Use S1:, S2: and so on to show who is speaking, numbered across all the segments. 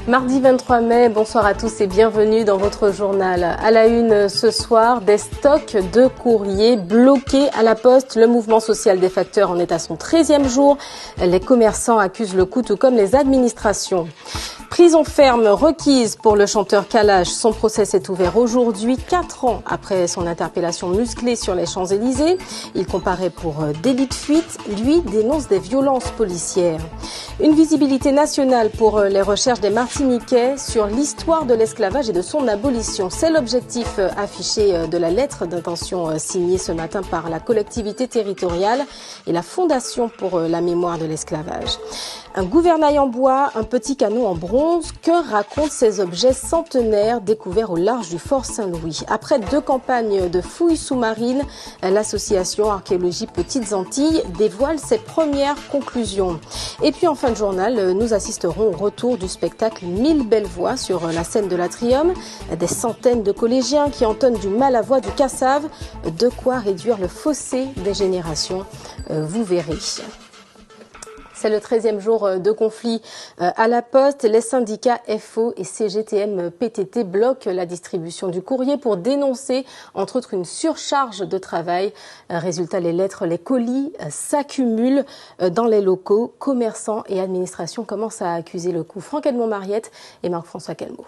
S1: Mardi 23 mai, bonsoir à tous et bienvenue dans votre journal. À la une ce soir, des stocks de courrier bloqués à la poste. Le mouvement social des facteurs en est à son 13e jour. Les commerçants accusent le coup, tout comme les administrations. Prison ferme requise pour le chanteur Kalash. Son procès s'est ouvert aujourd'hui, 4 ans après son interpellation musclée sur les Champs-Élysées. Il comparaît pour délit de fuite. Lui dénonce des violences policières. Une visibilité nationale pour les recherches des Martiniquais sur l'histoire de l'esclavage et de son abolition. C'est l'objectif affiché de la lettre d'intention signée ce matin par la collectivité territoriale et la Fondation pour la mémoire de l'esclavage. Un gouvernail en bois, un petit canot en bronze. Que racontent ces objets centenaires découverts au large du Fort Saint-Louis? Après 2 campagnes de fouilles sous-marines, l'association Archéologie Petites Antilles dévoile ses premières conclusions. Et puis en fin de journal, nous assisterons au retour du spectacle 1000 belles voix sur la scène de l'Atrium. Des centaines de collégiens qui entonnent du mal à voix du Cassave. De quoi réduire le fossé des générations, vous verrez. C'est le 13e jour de conflit à la Poste. Les syndicats FO et CGTM PTT bloquent la distribution du courrier pour dénoncer, entre autres, une surcharge de travail. Résultat, les lettres, les colis s'accumulent dans les locaux. Commerçants et administrations commencent à accuser le coup. Franck Edmond-Mariette et Marc-François Calmot.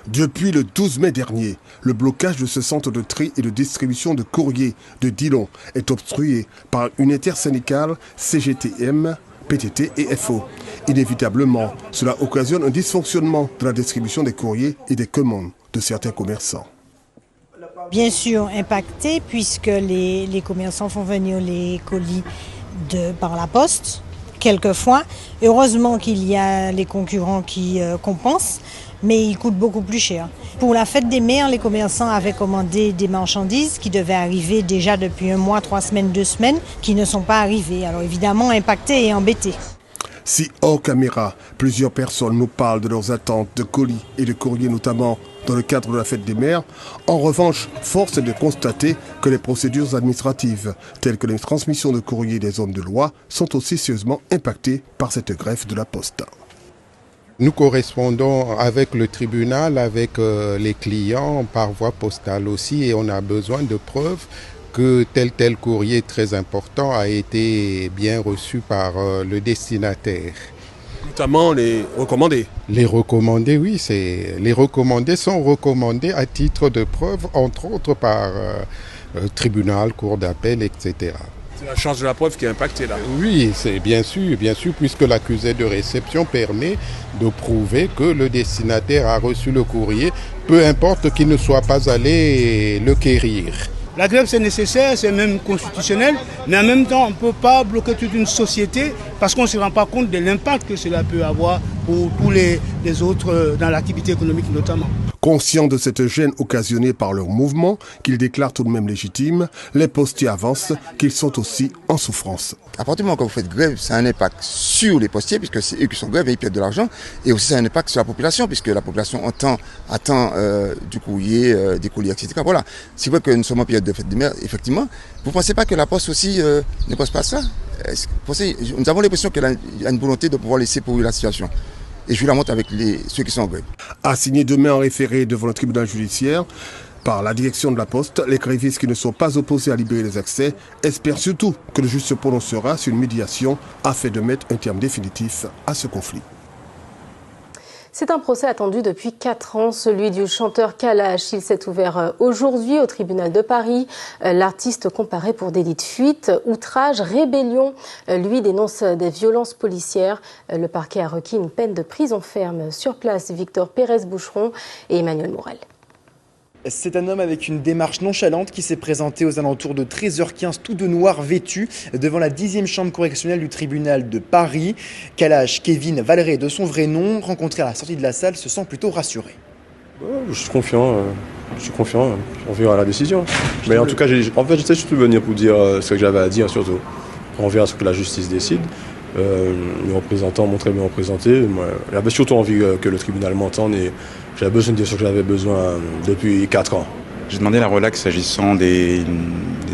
S2: Depuis le 12 mai dernier, le blocage de ce centre de tri et de distribution de courrier de Dillon est obstrué par une intersyndicale CGTM, PTT et FO. Inévitablement, cela occasionne un dysfonctionnement de la distribution des courriers et des commandes de certains commerçants.
S3: Bien sûr impacté puisque les commerçants font venir les colis par la poste, quelquefois. Heureusement qu'il y a les concurrents qui compensent, mais il coûte beaucoup plus cher. Pour la fête des mères, les commerçants avaient commandé des marchandises qui devaient arriver déjà depuis 1 mois, 3 semaines, 2 semaines, qui ne sont pas arrivées. Alors évidemment impactés et embêtés.
S2: Si hors caméra, plusieurs personnes nous parlent de leurs attentes de colis et de courriers, notamment dans le cadre de la fête des mères, en revanche, force est de constater que les procédures administratives, telles que les transmissions de courriers des hommes de loi, sont aussi sérieusement impactées par cette greffe de la Poste.
S4: Nous correspondons avec le tribunal, avec les clients par voie postale aussi, et on a besoin de preuves que tel courrier très important a été bien reçu par le destinataire.
S2: Notamment les recommandés.
S4: Les recommandés, oui, les recommandés sont recommandés à titre de preuve, entre autres par tribunal, cour d'appel, etc.
S2: C'est la charge de la preuve qui est impactée là.
S4: Oui, c'est bien sûr, puisque l'accusé de réception permet de prouver que le destinataire a reçu le courrier, peu importe qu'il ne soit pas allé le quérir.
S5: La grève c'est nécessaire, c'est même constitutionnel, mais en même temps on ne peut pas bloquer toute une société parce qu'on ne se rend pas compte de l'impact que cela peut avoir pour tous les autres dans l'activité économique notamment.
S2: Conscients de cette gêne occasionnée par leur mouvement, qu'ils déclarent tout de même légitime, les postiers avancent qu'ils sont aussi en souffrance.
S6: À partir du moment que vous faites grève, ça a un impact sur les postiers, puisque c'est eux qui sont grève et ils perdent de l'argent, et aussi ça a un impact sur la population, puisque la population attend du courrier, des colis, etc. Voilà. C'est vrai que nous sommes en période de fête des mères, effectivement. Vous ne pensez pas que la Poste aussi ne pense pas ça? Nous avons l'impression qu'elle a une volonté de pouvoir laisser pourrir la situation. Et je la montre avec ceux qui sont en grève.
S2: À signer demain en référé devant le tribunal judiciaire par la direction de la Poste, les grévistes qui ne sont pas opposés à libérer les accès espèrent surtout que le juge se prononcera sur une médiation afin de mettre un terme définitif à ce conflit.
S1: C'est un procès attendu depuis 4 ans, celui du chanteur Kalash. Il s'est ouvert aujourd'hui au tribunal de Paris. L'artiste comparaît pour délit de fuite, outrage, rébellion. Lui dénonce des violences policières. Le parquet a requis une peine de prison ferme. Sur place, Victor Pérez-Boucheron et Emmanuel Morel.
S7: C'est un homme avec une démarche nonchalante qui s'est présenté aux alentours de 13h15, tout de noir vêtu, devant la 10e chambre correctionnelle du tribunal de Paris. Kalash Kevin Valeret, de son vrai nom, rencontré à la sortie de la salle, se sent plutôt rassuré.
S8: Je suis confiant, on verra la décision. Mais en tout cas, j'étais surtout venir pour dire ce que j'avais à dire surtout. On verra ce que la justice décide. Mes représentants m'ont très bien représenté. Moi, j'avais surtout envie que le tribunal m'entende et j'avais besoin de dire ce que j'avais besoin depuis 4 ans.
S9: J'ai demandé la relaxe s'agissant des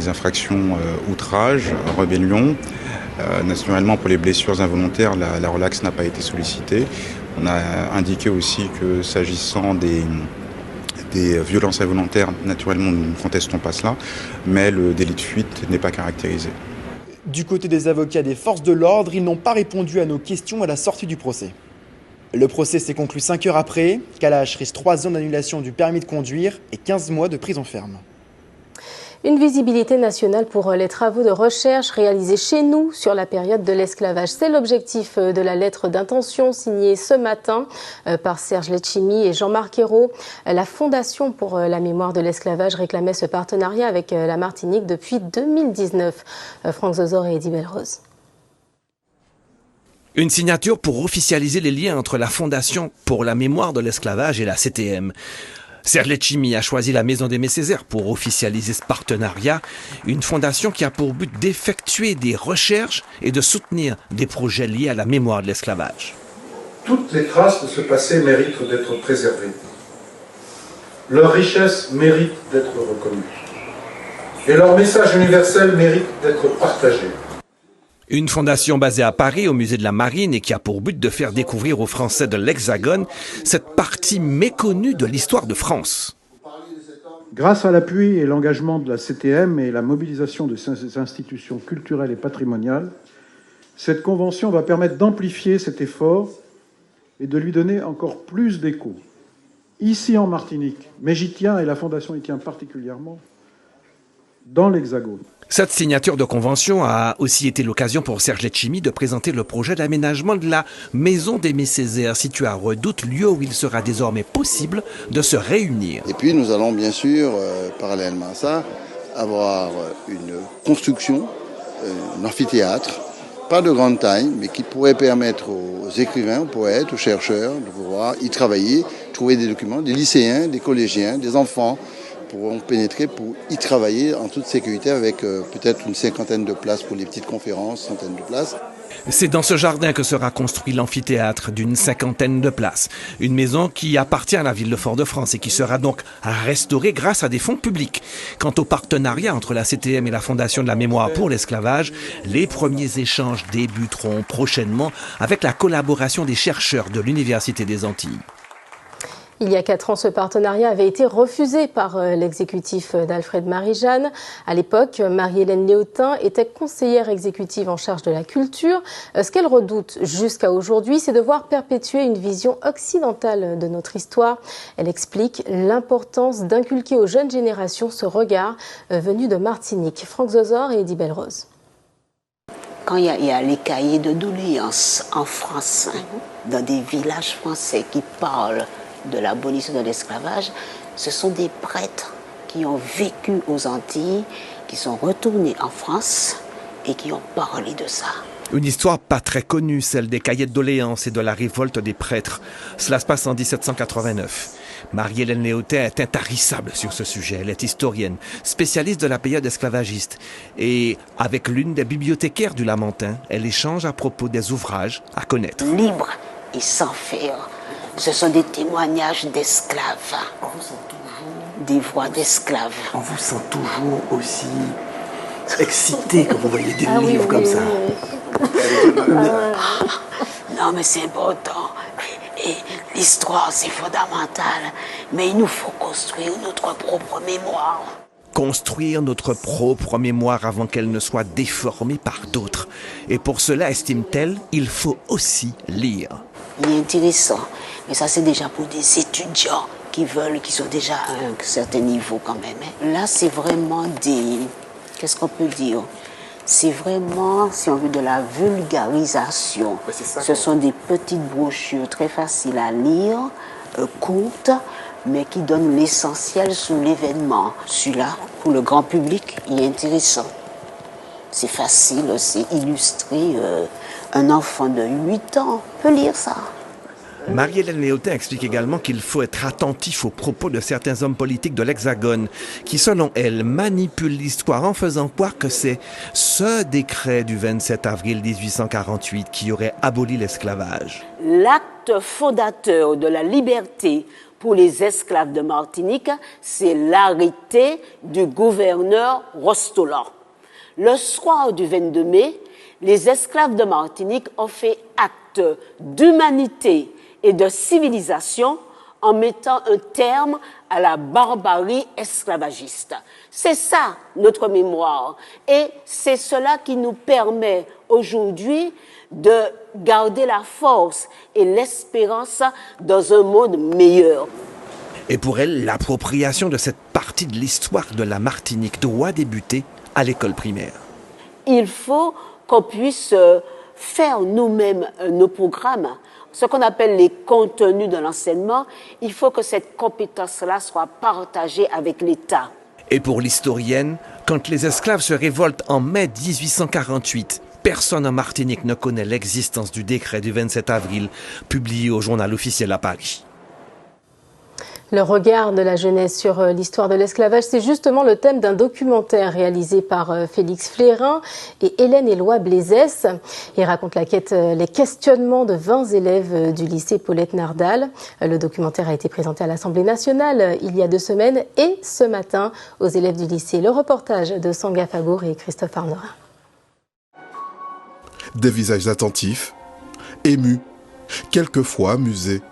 S9: infractions outrage, rébellion. Naturellement, pour les blessures involontaires, la relaxe n'a pas été sollicitée. On a indiqué aussi que s'agissant des violences involontaires, naturellement, nous ne contestons pas cela, mais le délit de fuite n'est pas caractérisé.
S7: Du côté des avocats des forces de l'ordre, ils n'ont pas répondu à nos questions à la sortie du procès. Le procès s'est conclu 5 heures après. Kalash risque 3 ans d'annulation du permis de conduire et 15 mois de prison ferme.
S1: Une visibilité nationale pour les travaux de recherche réalisés chez nous sur la période de l'esclavage. C'est l'objectif de la lettre d'intention signée ce matin par Serge Letchimy et Jean-Marc Ayrault. La Fondation pour la mémoire de l'esclavage réclamait ce partenariat avec la Martinique depuis 2019. Franck Zozor et Eddie Belrose.
S10: Une signature pour officialiser les liens entre la Fondation pour la mémoire de l'esclavage et la CTM. Serge Letchimy a choisi la Maison d'Aimé Césaire pour officialiser ce partenariat, une fondation qui a pour but d'effectuer des recherches et de soutenir des projets liés à la mémoire de l'esclavage.
S11: Toutes les traces de ce passé méritent d'être préservées. Leur richesse mérite d'être reconnue. Et leur message universel mérite d'être partagé.
S10: Une fondation basée à Paris, au musée de la Marine, et qui a pour but de faire découvrir aux Français de l'Hexagone cette partie méconnue de l'histoire de France.
S11: Grâce à l'appui et l'engagement de la CTM et la mobilisation de ces institutions culturelles et patrimoniales, cette convention va permettre d'amplifier cet effort et de lui donner encore plus d'écho. Ici en Martinique, mais j'y tiens et la Fondation y tient particulièrement, dans l'Hexagone.
S10: Cette signature de convention a aussi été l'occasion pour Serge Letchimy de présenter le projet d'aménagement de la Maison d'Aimé Césaire située à Redoute, lieu où il sera désormais possible de se réunir.
S12: Et puis nous allons bien sûr, parallèlement à ça, avoir une construction, un amphithéâtre, pas de grande taille, mais qui pourrait permettre aux écrivains, aux poètes, aux chercheurs de pouvoir y travailler, trouver des documents, des lycéens, des collégiens, des enfants, pourront pénétrer pour y travailler en toute sécurité avec peut-être une 50aine de places pour les petites conférences, centaines de places.
S10: C'est dans ce jardin que sera construit l'amphithéâtre d'une 50aine de places. Une maison qui appartient à la ville de Fort-de-France et qui sera donc restaurée grâce à des fonds publics. Quant au partenariat entre la CTM et la Fondation de la mémoire pour l'esclavage, les premiers échanges débuteront prochainement avec la collaboration des chercheurs de l'Université des Antilles.
S1: Il y a 4 ans, ce partenariat avait été refusé par l'exécutif d'Alfred Marie-Jeanne. À l'époque, Marie-Hélène Léotin était conseillère exécutive en charge de la culture. Ce qu'elle redoute jusqu'à aujourd'hui, c'est de voir perpétuer une vision occidentale de notre histoire. Elle explique l'importance d'inculquer aux jeunes générations ce regard venu de Martinique. Franck Zozor et Eddie Belrose.
S13: Quand il y a les cahiers de doléances en France, dans des villages français qui parlent de l'abolition de l'esclavage, ce sont des prêtres qui ont vécu aux Antilles, qui sont retournés en France et qui ont parlé de ça.
S10: Une histoire pas très connue, celle des cahiers de doléances et de la révolte des prêtres. Cela se passe en 1789. Marie-Hélène Léotin est intarissable sur ce sujet. Elle est historienne, spécialiste de la période esclavagiste. Et avec l'une des bibliothécaires du Lamentin, elle échange à propos des ouvrages à connaître.
S13: Libre et sans faire. Ce sont des témoignages d'esclaves, des voix d'esclaves.
S14: On vous sent toujours aussi excité quand vous voyez des livres comme ça.
S13: Non, mais c'est important. Et l'histoire, c'est fondamental. Mais il nous faut construire notre propre mémoire.
S10: Construire notre propre mémoire avant qu'elle ne soit déformée par d'autres. Et pour cela, estime-t-elle, il faut aussi lire.
S13: Il est intéressant. Mais ça, c'est déjà pour des étudiants qui sont déjà à un certain niveau quand même. Là, c'est vraiment qu'est-ce qu'on peut dire? C'est vraiment, si on veut, de la vulgarisation. Ce sont des petites brochures très faciles à lire, courtes, mais qui donnent l'essentiel sur l'événement. Celui-là, pour le grand public, il est intéressant. C'est facile, c'est illustré. Un enfant de 8 ans peut lire ça.
S10: Marie-Hélène Léotin explique également qu'il faut être attentif aux propos de certains hommes politiques de l'Hexagone qui, selon elle, manipulent l'histoire en faisant croire que c'est ce décret du 27 avril 1848 qui aurait aboli l'esclavage.
S13: L'acte fondateur de la liberté pour les esclaves de Martinique, c'est l'arrêté du gouverneur Rostolan. Le soir du 22 mai, les esclaves de Martinique ont fait acte d'humanité et de civilisation en mettant un terme à la barbarie esclavagiste. C'est ça notre mémoire et c'est cela qui nous permet aujourd'hui de garder la force et l'espérance dans un monde meilleur.
S10: Et pour elle, l'appropriation de cette partie de l'histoire de la Martinique doit débuter à l'école primaire.
S13: Il faut qu'on puisse faire nous-mêmes nos programmes, ce qu'on appelle les contenus de l'enseignement. Il faut que cette compétence-là soit partagée avec l'État.
S10: Et pour l'historienne, quand les esclaves se révoltent en mai 1848, personne en Martinique ne connaît l'existence du décret du 27 avril, publié au journal officiel à Paris.
S1: Le regard de la jeunesse sur l'histoire de l'esclavage, c'est justement le thème d'un documentaire réalisé par Félix Flérin et Hélène-Éloi Blaisès. Il raconte les questionnements de 20 élèves du lycée Paulette-Nardal. Le documentaire a été présenté à l'Assemblée nationale il y a 2 semaines et ce matin aux élèves du lycée. Le reportage de Sanga Fagour et Christophe Arnorin.
S15: Des visages attentifs, émus, quelquefois amusés.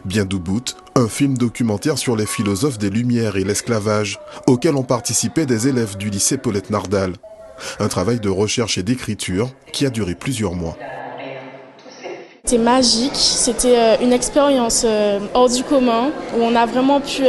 S15: Bien Doubout, un film documentaire sur les philosophes des Lumières et l'esclavage, auquel ont participé des élèves du lycée Paulette-Nardal. Un travail de recherche et d'écriture qui a duré plusieurs mois.
S16: C'était magique, c'était une expérience hors du commun, où on a vraiment pu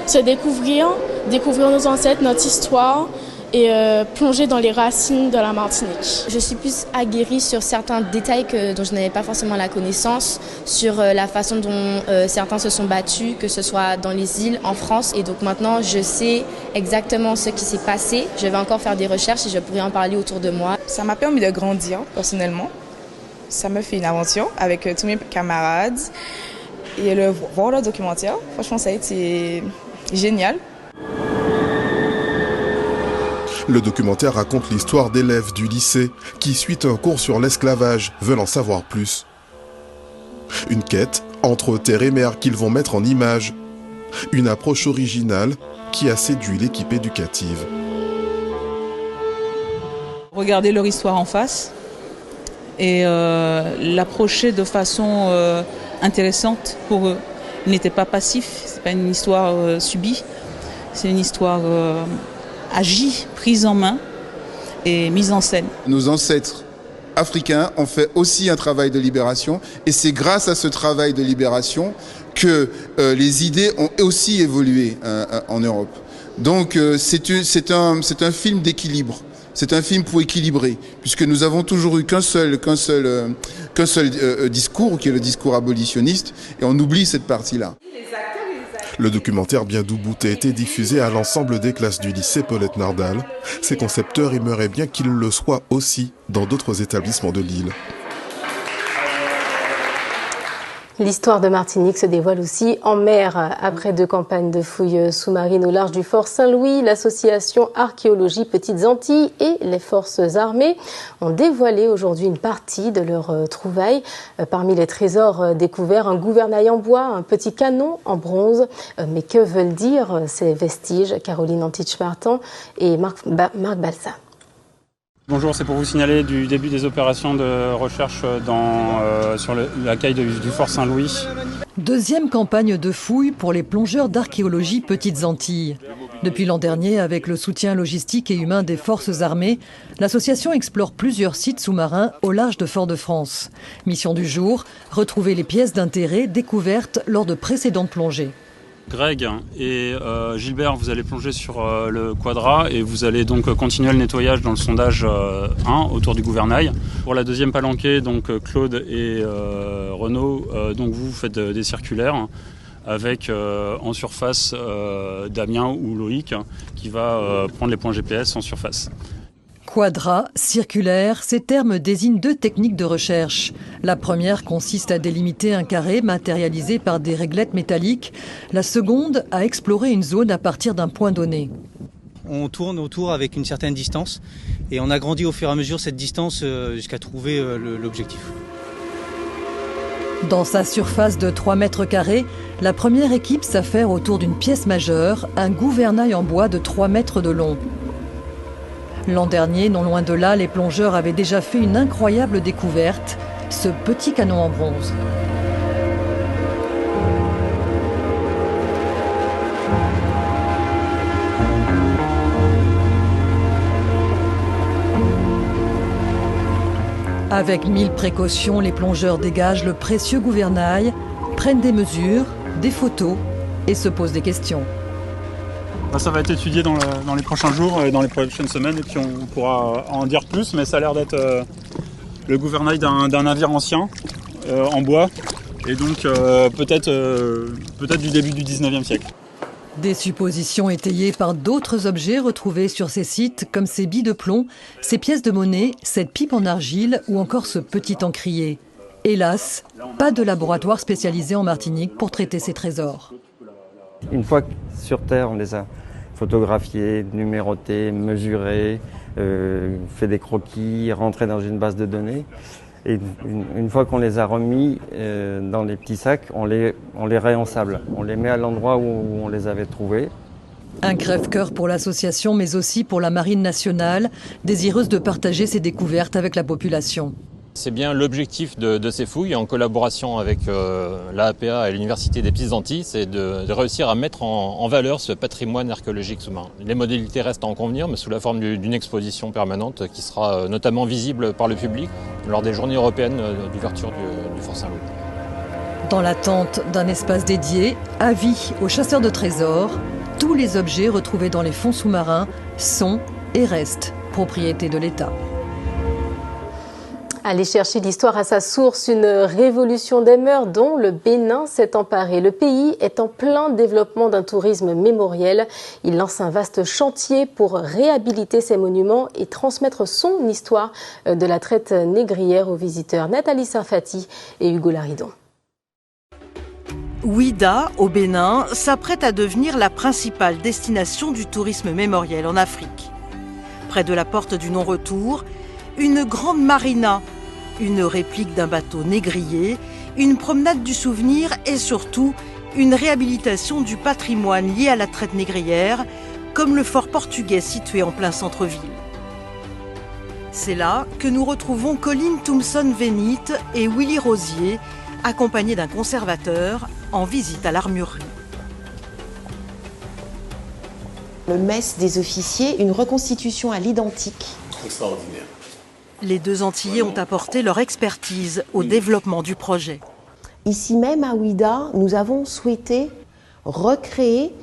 S16: se découvrir nos ancêtres, notre histoire, et plonger dans les racines de la Martinique.
S17: Je suis plus aguerrie sur certains détails dont je n'avais pas forcément la connaissance, sur la façon dont certains se sont battus, que ce soit dans les îles, en France. Et donc maintenant, je sais exactement ce qui s'est passé. Je vais encore faire des recherches et je pourrai en parler autour de moi.
S18: Ça m'a permis de grandir personnellement. Ça m'a fait une aventure avec tous mes camarades. Et voir le documentaire, franchement, ça a été génial.
S15: Le documentaire raconte l'histoire d'élèves du lycée qui, suite à un cours sur l'esclavage, veulent en savoir plus. Une quête entre terre et mer qu'ils vont mettre en image. Une approche originale qui a séduit l'équipe éducative.
S19: Regarder leur histoire en face et l'approcher de façon intéressante pour eux. Ils n'étaient pas passifs, c'est pas une histoire subie, c'est une histoire agie, prise en main et mise en scène.
S20: Nos ancêtres africains ont fait aussi un travail de libération et c'est grâce à ce travail de libération que les idées ont aussi évolué en Europe. Donc c'est un film d'équilibre. C'est un film pour équilibrer, puisque nous avons toujours eu qu'un seul discours, qui est le discours abolitionniste, et on oublie cette partie-là.
S15: Le documentaire Bien Doubout a été diffusé à l'ensemble des classes du lycée Paulette-Nardal. Ses concepteurs aimeraient bien qu'il le soit aussi dans d'autres établissements de l'île.
S1: L'histoire de Martinique se dévoile aussi en mer. Après 2 campagnes de fouilles sous-marines au large du fort Saint-Louis, l'association Archéologie Petites Antilles et les forces armées ont dévoilé aujourd'hui une partie de leurs trouvailles. Parmi les trésors découverts, un gouvernail en bois, un petit canon en bronze. Mais que veulent dire ces vestiges? Caroline Antich-Martin et Marc Balsa.
S21: Bonjour, c'est pour vous signaler du début des opérations de recherche sur la caille du fort Saint-Louis.
S22: 2e campagne de fouilles pour les plongeurs d'archéologie Petites Antilles. Depuis l'an dernier, avec le soutien logistique et humain des forces armées, l'association explore plusieurs sites sous-marins au large de Fort-de-France. Mission du jour, retrouver les pièces d'intérêt découvertes lors de précédentes plongées.
S21: Greg et Gilbert, vous allez plonger sur le Quadra et vous allez donc continuer le nettoyage dans le sondage 1 autour du gouvernail. Pour la 2e palanquée, donc Claude et Renaud, donc vous faites des circulaires avec en surface Damien ou Loïc qui va prendre les points GPS en surface.
S22: Quadra, circulaire, ces termes désignent 2 techniques de recherche. La première consiste à délimiter un carré matérialisé par des réglettes métalliques. La seconde, à explorer une zone à partir d'un point donné.
S23: On tourne autour avec une certaine distance et on agrandit au fur et à mesure cette distance jusqu'à trouver l'objectif.
S22: Dans sa surface de 3 mètres carrés, la première équipe s'affaire autour d'une pièce majeure, un gouvernail en bois de 3 mètres de long. L'an dernier, non loin de là, les plongeurs avaient déjà fait une incroyable découverte, ce petit canon en bronze. Avec 1000 précautions, les plongeurs dégagent le précieux gouvernail, prennent des mesures, des photos et se posent des questions.
S21: Ça va être étudié dans les prochains jours et dans les prochaines semaines et puis on pourra en dire plus, mais ça a l'air d'être le gouvernail d'un navire ancien en bois et donc peut-être du début du 19e siècle.
S22: Des suppositions étayées par d'autres objets retrouvés sur ces sites, comme ces billes de plomb, ces pièces de monnaie, cette pipe en argile ou encore ce petit encrier. Hélas, pas de laboratoire spécialisé en Martinique pour traiter ces trésors.
S3: Une fois sur Terre, on les a photographiés, numérotés, mesurés, fait des croquis, rentrés dans une base de données. Et une fois qu'on les a remis dans les petits sacs, on les réensable. On les met à l'endroit où on les avait trouvés.
S22: Un crève-cœur pour l'association, mais aussi pour la Marine nationale, désireuse de partager ses découvertes avec la population.
S4: C'est bien l'objectif de ces fouilles, en collaboration avec l'AAPA et l'Université des Petites Antilles, c'est de réussir à mettre en valeur ce patrimoine archéologique sous-marin. Les modalités restent à en convenir, mais sous la forme d'une exposition permanente qui sera notamment visible par le public lors des journées européennes d'ouverture du Fort Saint-Loup.
S22: Dans l'attente d'un espace dédié, avis aux chasseurs de trésors, tous les objets retrouvés dans les fonds sous-marins sont et restent propriété de l'État.
S1: Aller chercher l'histoire à sa source, une révolution des mœurs dont le Bénin s'est emparé. Le pays est en plein développement d'un tourisme mémoriel. Il lance un vaste chantier pour réhabiliter ses monuments et transmettre son histoire de la traite négrière aux visiteurs. Nathalie Sarfati et Hugo Laridon.
S5: Ouidah, au Bénin, s'apprête à devenir la principale destination du tourisme mémoriel en Afrique. Près de la porte du non-retour, une grande marina, une réplique d'un bateau négrier, une promenade du souvenir et surtout une réhabilitation du patrimoine lié à la traite négrière, comme le fort portugais situé en plein centre-ville. C'est là que nous retrouvons Colin Thompson-Vénit et Willy Rosier, accompagnés d'un conservateur, en visite à l'armurerie.
S24: Le mess des officiers, une reconstitution à l'identique.
S5: Extraordinaire. Les deux Antillais ont apporté leur expertise au développement du projet.
S24: Ici même à Ouidah, nous avons souhaité recréer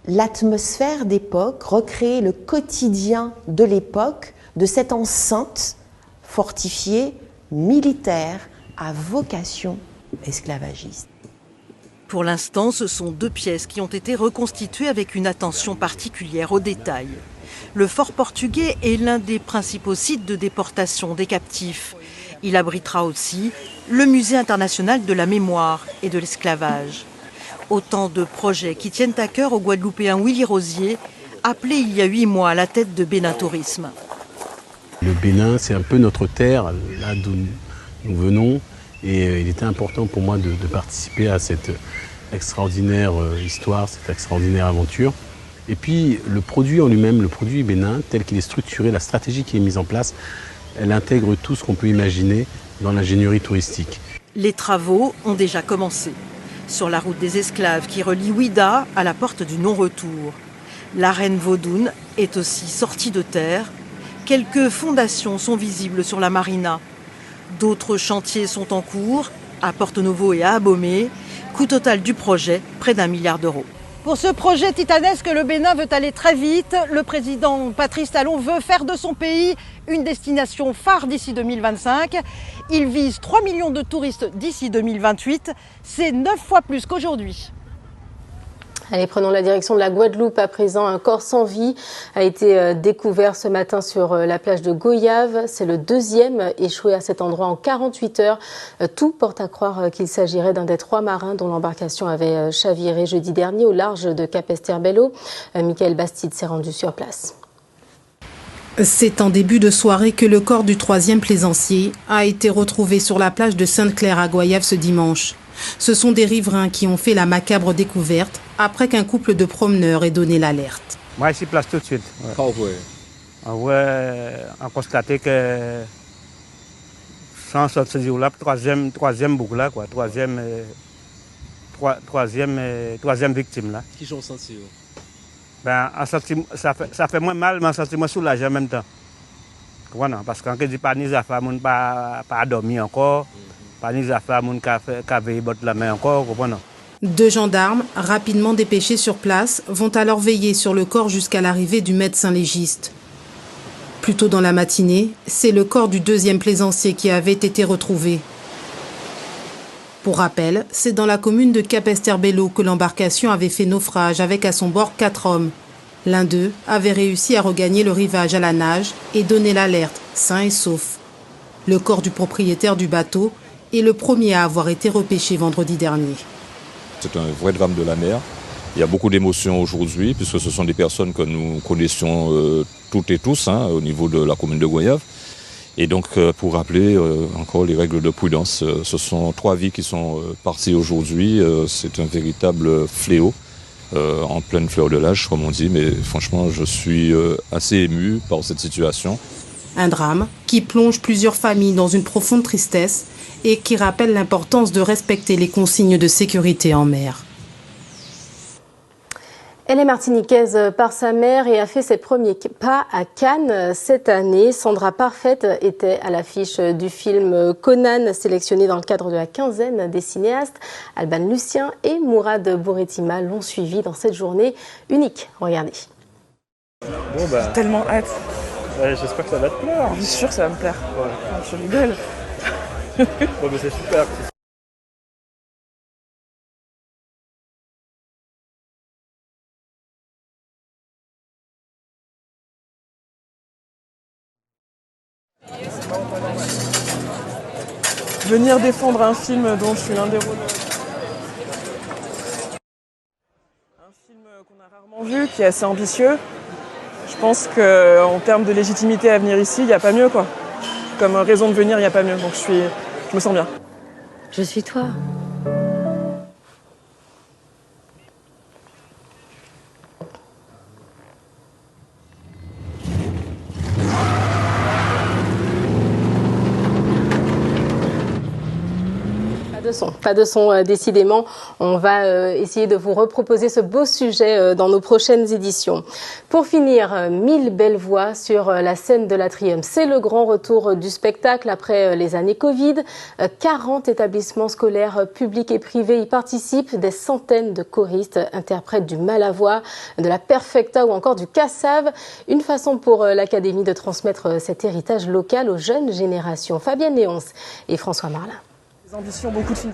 S24: l'atmosphère d'époque, recréer le quotidien de l'époque, de cette enceinte fortifiée militaire à vocation esclavagiste.
S5: Pour l'instant, ce sont 2 pièces qui ont été reconstituées avec une attention particulière aux détails. Le fort portugais est l'un des principaux sites de déportation des captifs. Il abritera aussi le Musée international de la mémoire et de l'esclavage. Autant de projets qui tiennent à cœur au Guadeloupéen Willy Rosier, appelé il y a 8 mois à la tête de Bénin Tourisme.
S25: Le Bénin, c'est un peu notre terre, là d'où nous venons. Et il était important pour moi de participer à cette extraordinaire histoire, cette extraordinaire aventure. Et puis le produit en lui-même, le produit Bénin, tel qu'il est structuré, la stratégie qui est mise en place, elle intègre tout ce qu'on peut imaginer dans l'ingénierie touristique.
S5: Les travaux ont déjà commencé. Sur la route des esclaves qui relie Ouidah à la porte du non-retour. L'arène Vaudoune est aussi sortie de terre. Quelques fondations sont visibles sur la marina. D'autres chantiers sont en cours, à Porto-Novo et à Abomey. Coût total du projet, près d'1 milliard d'euros. Pour ce projet titanesque, le Bénin veut aller très vite. Le président Patrice Talon veut faire de son pays une destination phare d'ici 2025. Il vise 3 millions de touristes d'ici 2028. C'est 9 fois plus qu'aujourd'hui.
S1: Allez, prenons la direction de la Guadeloupe à présent. Un corps sans vie a été découvert ce matin sur la plage de Goyave. C'est le 2e échoué à cet endroit en 48 heures. Tout porte à croire qu'il s'agirait d'un des 3 marins dont l'embarcation avait chaviré jeudi dernier au large de Capesterre-Belle-Eau. Michael Bastide s'est rendu sur place.
S26: C'est en début de soirée que le corps du 3e plaisancier a été retrouvé sur la plage de Sainte-Claire à Goyave ce dimanche. Ce sont des riverains qui ont fait la macabre découverte après qu'un couple de promeneurs ait donné l'alerte.
S27: Moi, je suis place tout de suite. On a constaté que sans ce jour-là, troisième boucle là, quoi, troisième victime là.
S28: Qui j'en senti?
S27: Ben, ça fait moins mal, mais un sentiment soulagé en même temps. Voilà, parce que quand je dis pas ni affaires moun pas dormi encore, pas ni affaires moun ka veille bot la main encore, voilà.
S26: 2 gendarmes, rapidement dépêchés sur place, vont alors veiller sur le corps jusqu'à l'arrivée du médecin légiste. Plus tôt dans la matinée, c'est le corps du 2e plaisancier qui avait été retrouvé. Pour rappel, c'est dans la commune de Capesterre-Belle-Eau que l'embarcation avait fait naufrage avec à son bord 4 hommes. L'un d'eux avait réussi à regagner le rivage à la nage et donner l'alerte, sain et sauf. Le corps du propriétaire du bateau est le premier à avoir été repêché vendredi dernier.
S2: C'est un vrai drame de la mer. Il y a beaucoup d'émotions aujourd'hui puisque ce sont des personnes que nous connaissions toutes et tous au niveau de la commune de Goyave. Et donc pour rappeler encore les règles de prudence, ce sont 3 vies qui sont parties aujourd'hui. C'est un véritable fléau en pleine fleur de l'âge comme on dit. Mais franchement je suis assez ému par cette situation.
S26: Un drame qui plonge plusieurs familles dans une profonde tristesse et qui rappelle l'importance de respecter les consignes de sécurité en mer.
S1: Elle est martiniquaise par sa mère et a fait ses premiers pas à Cannes cette année. Sandra Parfaite était à l'affiche du film Conan, sélectionné dans le cadre de la quinzaine des cinéastes. Alban Lucien et Mourad Bouretima l'ont suivi dans cette journée unique. Regardez.
S6: Bon J'ai tellement hâte. Ouais, j'espère que ça va te plaire. Je suis sûr que ça va me plaire. Ouais. Je rigole. Bon, mais c'est super. Venir défendre un film dont je suis l'un des rôles. Un film qu'on a rarement vu, qui est assez ambitieux. Je pense qu'en termes de légitimité à venir ici, il n'y a pas mieux, quoi. Comme raison de venir, il n'y a pas mieux. Donc je me sens bien.
S7: Je suis toi.
S1: Pas de son, décidément. On va essayer de vous reproposer ce beau sujet dans nos prochaines éditions. Pour finir, 1000 belles voix sur la scène de l'Atrium. C'est le grand retour du spectacle après les années Covid. 40 établissements scolaires publics et privés y participent. Des centaines de choristes interprètent du Malavoie, de la Perfecta ou encore du Cassave. Une façon pour l'Académie de transmettre cet héritage local aux jeunes générations. Fabienne Léonce et François Marlin.
S6: Ambitions, beaucoup de films.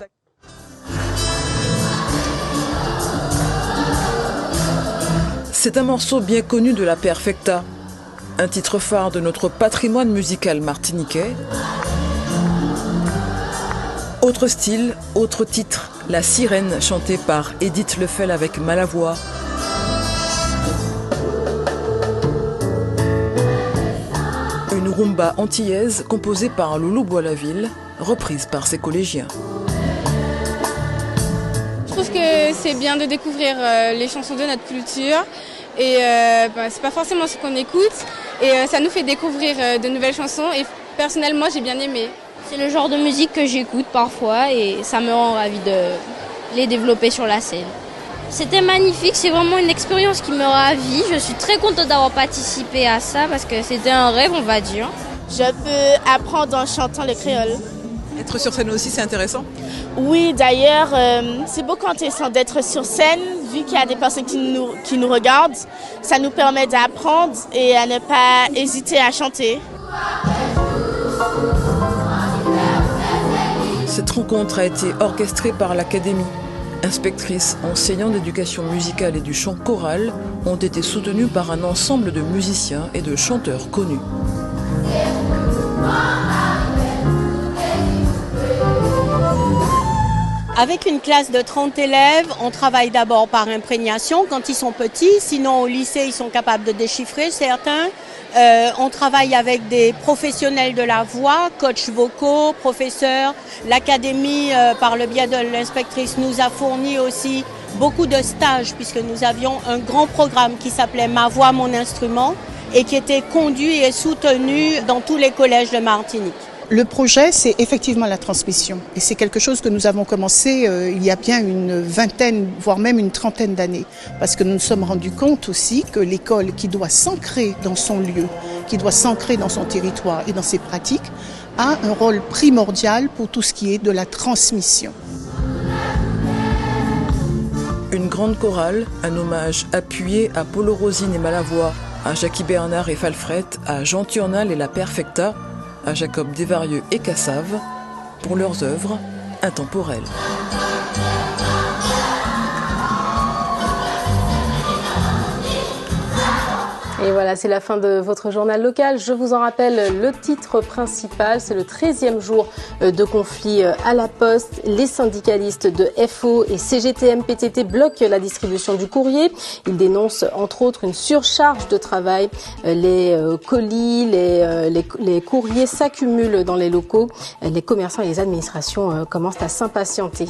S8: C'est un morceau bien connu de la Perfecta, un titre phare de notre patrimoine musical martiniquais. Autre style, autre titre, La Sirène, chantée par Edith Lefel avec Malavoie. Une rumba antillaise composée par Loulou Boislaville, reprise par ses collégiens.
S16: Je trouve que c'est bien de découvrir les chansons de notre culture et c'est pas forcément ce qu'on écoute et ça nous fait découvrir de nouvelles chansons et personnellement j'ai bien aimé.
S9: C'est le genre de musique que j'écoute parfois et ça me rend ravie de les développer sur la scène. C'était magnifique, c'est vraiment une expérience qui me ravit. Je suis très contente d'avoir participé à ça parce que c'était un rêve, on va dire.
S16: Je peux apprendre en chantant le créole.
S8: Être sur scène aussi, c'est intéressant?
S16: Oui, d'ailleurs, c'est beau quand d'être sur scène, vu qu'il y a des personnes qui nous regardent. Ça nous permet d'apprendre et à ne pas hésiter à chanter.
S8: Cette rencontre a été orchestrée par l'Académie. Inspectrices, enseignants d'éducation musicale et du chant choral ont été soutenus par un ensemble de musiciens et de chanteurs connus.
S11: Avec une classe de 30 élèves, on travaille d'abord par imprégnation quand ils sont petits, sinon au lycée ils sont capables de déchiffrer certains. On travaille avec des professionnels de la voix, coachs vocaux, professeurs. L'académie, par le biais de l'inspectrice, nous a fourni aussi beaucoup de stages puisque nous avions un grand programme qui s'appelait Ma voix, mon instrument et qui était conduit et soutenu dans tous les collèges de Martinique.
S7: Le projet, c'est effectivement la transmission. Et c'est quelque chose que nous avons commencé il y a bien une vingtaine, voire même une trentaine d'années. Parce que nous nous sommes rendus compte aussi que l'école qui doit s'ancrer dans son lieu, qui doit s'ancrer dans son territoire et dans ses pratiques, a un rôle primordial pour tout ce qui est de la transmission.
S8: Une grande chorale, un hommage appuyé à Paulo Rosine et Malavoie, à Jackie Bernard et Falfret, à Jean Turnal et la Perfecta, à Jacob Desvarieux et Cassave, pour leurs œuvres intemporelles.
S1: Et voilà, c'est la fin de votre journal local. Je vous en rappelle le titre principal, c'est le 13e jour de conflit à la Poste. Les syndicalistes de FO et CGTM-PTT bloquent la distribution du courrier. Ils dénoncent entre autres une surcharge de travail. Les colis, les courriers s'accumulent dans les locaux. Les commerçants et les administrations commencent à s'impatienter.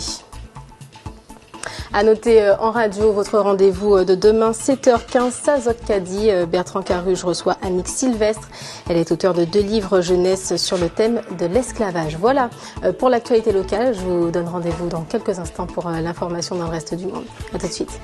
S1: À noter en radio votre rendez-vous de demain 7h15, Sazok Kadi. Bertrand Caruge reçoit Annick Sylvestre. Elle est auteure de 2 livres jeunesse sur le thème de l'esclavage. Voilà pour l'actualité locale. Je vous donne rendez-vous dans quelques instants pour l'information dans le reste du monde. À tout de suite.